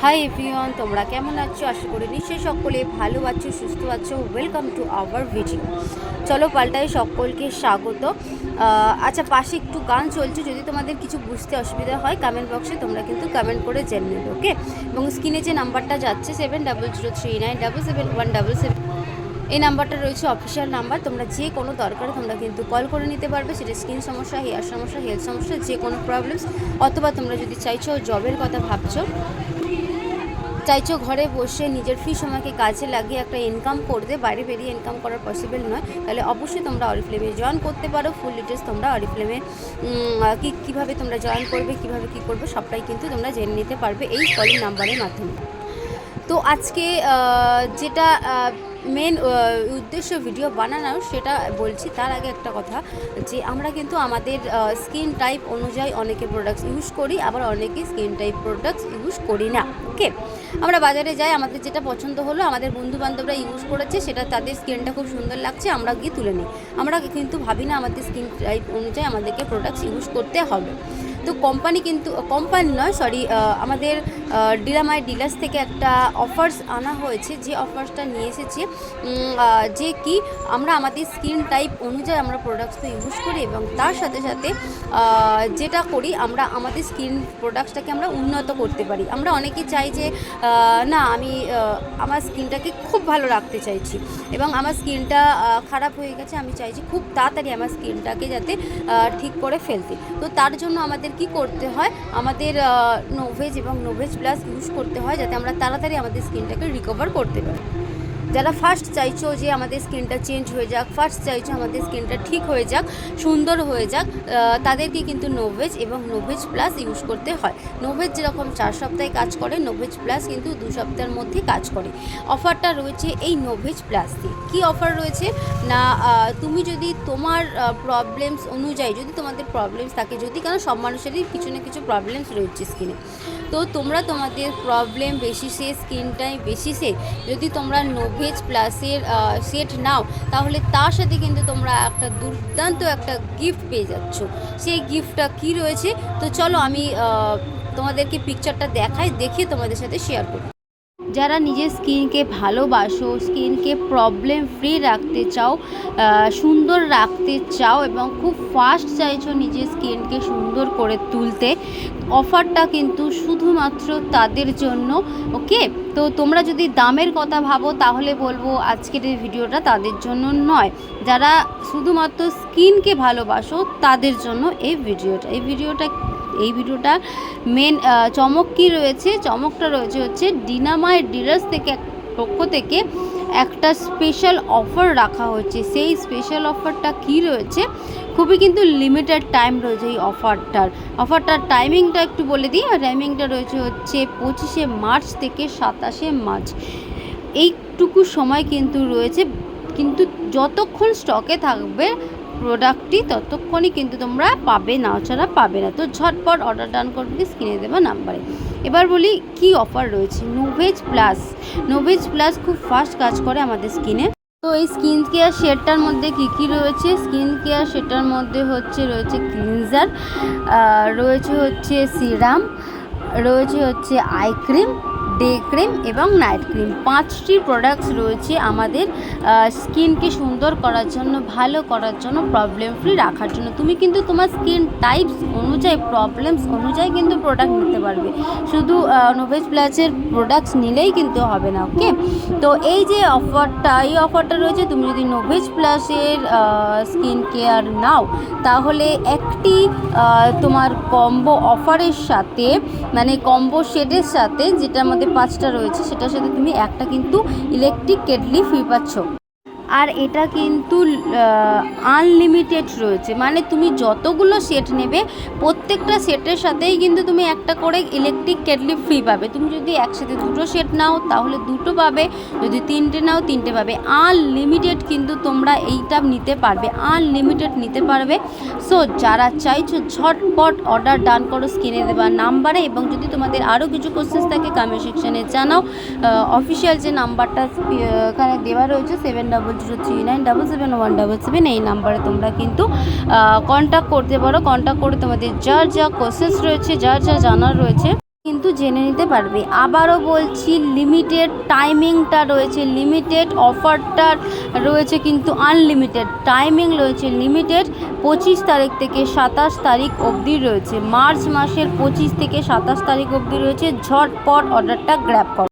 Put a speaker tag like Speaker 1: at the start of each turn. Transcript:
Speaker 1: Hi everyone, তোমরা কেমন আছো? আশা করি নিশ্চয়ই সকলে ভালো আছো, সুস্থ আছো। Welcome to our video. চলো পাল্টায় সকলকে স্বাগত। আচ্ছা, পাশে একটু গান চলছে, যদি তোমাদের কিছু বুঝতে অসুবিধা হয় কমেন্ট বক্সে তোমরা কিন্তু কমেন্ট করে জেনে নেবে, ওকে? এবং স্ক্রিনে যে নাম্বারটা যাচ্ছে 7003977177, এই নাম্বারটা রয়েছে অফিসিয়াল নাম্বার। তোমরা যে কোনো দরকারে তোমরা কিন্তু কল করে নিতে পারবে, সেটা স্কিন সমস্যা, হেয়ার সমস্যা, হেলথ সমস্যা, যে কোনো প্রবলেমস, অথবা তোমরা যদি চাইছো জবের কথা চাইছো ঘরে বসে নিজের ফ্রি সময়কে কাজে লাগিয়ে একটা ইনকাম করতে, বাইরে বেরিয়ে ইনকাম করার পসিবল নয়, তাহলে অবশ্যই তোমরা অরিফ্লেমে জয়েন করতে পারো। ফুল ডিটেলস তোমরা অরিফ্লেমে কীভাবে তোমরা জয়েন করবে, কীভাবে কী করবে, সবটাই কিন্তু তোমরা জেনে নিতে পারবে এই কলিং নাম্বারের মাধ্যমে। তো আজকে যেটা মেন উদ্দেশ্য ভিডিও বানানোর, সেটা বলছি। তার আগে একটা কথা, যে আমরা কিন্তু আমাদের স্কিন টাইপ অনুযায়ী অনেকে প্রোডাক্টস ইউজ করি, আবার অনেকে স্কিন টাইপ প্রোডাক্টস ইউজ করি না, ওকে? আমরা বাজারে যাই, আমাদের যেটা পছন্দ হলো, আমাদের বন্ধুবান্ধবরা ইউজ করেছে, সেটা তাদের স্কিনটা খুব সুন্দর লাগছে, আমরা গিয়ে তুলে নিই। আমরা কিন্তু ভাবি না আমাদের স্কিন টাইপ অনুযায়ী আমাদেরকে প্রোডাক্টস ইউজ করতে হবে। তো কোম্পানি নয়, সরি, আমাদের ডিলার্স থেকে একটা অফার্স আনা হয়েছে, যে অফার্সটা নিয়ে এসেছে যে কি আমরা আমাদের স্কিন টাইপ অনুযায়ী আমরা প্রোডাক্টস তো ইউজ করি, এবং তার সাথে সাথে যেটা করি, আমরা আমাদের স্কিন প্রোডাক্টসটাকে আমরা উন্নত করতে পারি। আমরা অনেকে চাই যে না, আমি আমার স্কিনটাকে খুব ভালো রাখতে চাইছি, এবং আমার স্কিনটা খারাপ হয়ে গেছে, আমি চাইছি খুব তাড়াতাড়ি আমার স্কিনটাকে যাতে ঠিক করে ফেলতে। তো তার জন্য আমাদের কি করতে হয়, আমাদের নোভেজ এবং নোভেজ প্লাস ইউজ করতে হয়, যাতে আমরা তাড়াতাড়ি আমাদের স্কিনটাকে রিকভার করতে পারি। যারা ফার্স্ট চাইছো যে আমাদের স্কিনটা চেঞ্জ হয়ে যাক, ফার্স্ট চাইছো আমাদের স্কিনটা ঠিক হয়ে যাক, সুন্দর হয়ে যাক, তাদেরকে কিন্তু নোভেজ এবং নোভেজ প্লাস ইউজ করতে হয়। নোভেজ যেরকম 4 সপ্তাহে কাজ করে, নোভেজ প্লাস কিন্তু 2 সপ্তাহের মধ্যে কাজ করে। অফারটা রয়েছে এই নোভেজ প্লাস দিয়ে। কী অফার রয়েছে না, তুমি যদি তোমার প্রবলেমস অনুযায়ী, যদি তোমাদের প্রবলেমস থাকে, যদি কারণ সব মানুষেরই কিছু না কিছু প্রবলেমস রয়েছে স্কিনে, তো তোমরা তোমাদের প্রবলেম বেসিসে, স্কিন টাইপ বেসিসে যদি তোমরা নোভেজ প্লাসের সেট নাও, তাহলে তার সাথে কিন্তু তোমরা একটা দুর্দান্ত একটা গিফট পেয়ে যাচ্ছ। সেই গিফটটা কী রয়েছে, তো চলো আমি তোমাদেরকে পিকচারটা দেখিয়ে তোমাদের সাথে শেয়ার করি। যারা নিজের স্কিনকে ভালোবাসো, স্কিনকে প্রবলেম ফ্রি রাখতে চাও, সুন্দর রাখতে চাও, এবং খুব ফাস্ট চাইছো নিজের স্কিনকে সুন্দর করে তুলতে, অফারটা কিন্তু শুধুমাত্র তাদের জন্য, ওকে? তো তোমরা যদি দামের কথা ভাবো, তাহলে বলবো আজকের এই ভিডিওটা তাদের জন্য নয়। যারা শুধুমাত্র স্কিনকে ভালোবাসো তাদের জন্য এই ভিডিওটা মেন চমক কী রয়েছে, চমকটা রয়েছে হচ্ছে ডিলার্স থেকে পক্ষ থেকে একটা স্পেশাল অফার রাখা হচ্ছে। সেই স্পেশাল অফারটা কী রয়েছে, খুবই কিন্তু লিমিটেড টাইম রয়েছে এই অফারটার টাইমিংটা একটু বলে দিই। টাইমিংটা রয়েছে হচ্ছে 25শে মার্চ থেকে 27শে মার্চ, এইটুকু সময় কিন্তু রয়েছে। কিন্তু যতক্ষণ স্টকে থাকবে প্রোডাক্টটি, ততক্ষণই কিন্তু তোমরা পাবে, না ছাড়া পাবে না। তো ঝটপট অর্ডার ডান করবে স্ক্রিনে দেওয়া নাম্বারে। এবার বলি কি অফার রয়েছে। নোভেজ প্লাস খুব ফাস্ট কাজ করে আমাদের স্কিনে। তো এই স্কিন কেয়ার সেটটার মধ্যে কী রয়েছে, স্কিন কেয়ার সেটার মধ্যে রয়েছে ক্লিনজার, রয়েছে হচ্ছে সিরাম, রয়েছে হচ্ছে আই ক্রিম, ডে ক্রিম এবং নাইট ক্রিম। 5টি প্রোডাক্টস রয়েছে আমাদের স্কিনকে সুন্দর করার জন্য, ভালো করার জন্য, প্রবলেম ফ্রি রাখার জন্য। তুমি কিন্তু তোমার স্কিন টাইপস অনুযায়ী, প্রবলেমস অনুযায়ী কিন্তু প্রোডাক্ট নিতে পারবে। শুধু নোভেজ প্লাসের প্রোডাক্টস নিলেই কিন্তু হবে না, ওকে? তো এই যে অফারটা রয়েছে, তুমি যদি নোভেজ প্লাসের স্কিন কেয়ার নাও, তাহলে একটি তোমার কম্বো অফারের সাথে, মানে কম্বো সেটের সাথে, যেটার মধ্যে 5টা রয়েছে, সেটার সাথে তুমি একটা কিন্তু ইলেকট্রিক কেটলি ফ্রি পাচ্ছ। আর এটা কিন্তু আনলিমিটেড রয়েছে, মানে তুমি যতগুলো সেট নেবে, প্রত্যেকটা সেটের সাথেই কিন্তু তুমি একটা করে ইলেকট্রিক কেটলি ফ্রি পাবে। তুমি যদি একসাথে 2টো সেট নাও, তাহলে 2টো পাবে, যদি 3টে নাও 3টে পাবে। আনলিমিটেড কিন্তু তোমরা এইটা নিতে পারবে। সো যারা চাইছো ঝটপট অর্ডার ডান করো স্ক্রিনে দেওয়া নাম্বারে, এবং যদি তোমাদের আরও কিছু কোশ্চেন্স থাকে কমেন্ট সেকশানে জানাও। অফিসিয়াল যে নাম্বারটা এখানে দেওয়া রয়েছে 7003977177, এই নাম্বারে তোমরা কিন্তু কন্ট্যাক্ট করতে পারো। কন্ট্যাক্ট করে তোমাদের যা কোশ্চেন্স রয়েছে, যা জানার রয়েছে, কিন্তু কিন্তু জেনে নিতে পারবে। আবারও বলছি, লিমিটেড টাইমিংটা রয়েছে, লিমিটেড অফারটা রয়েছে, কিন্তু আনলিমিটেড টাইমিং রয়েছে লিমিটেড। 25 তারিখ থেকে 27 তারিখ অবধি রয়েছে, মার্চ মাসের 25 থেকে 27 তারিখ অবধি রয়েছে। ঝটপট অর্ডারটা গ্র্যাব করো।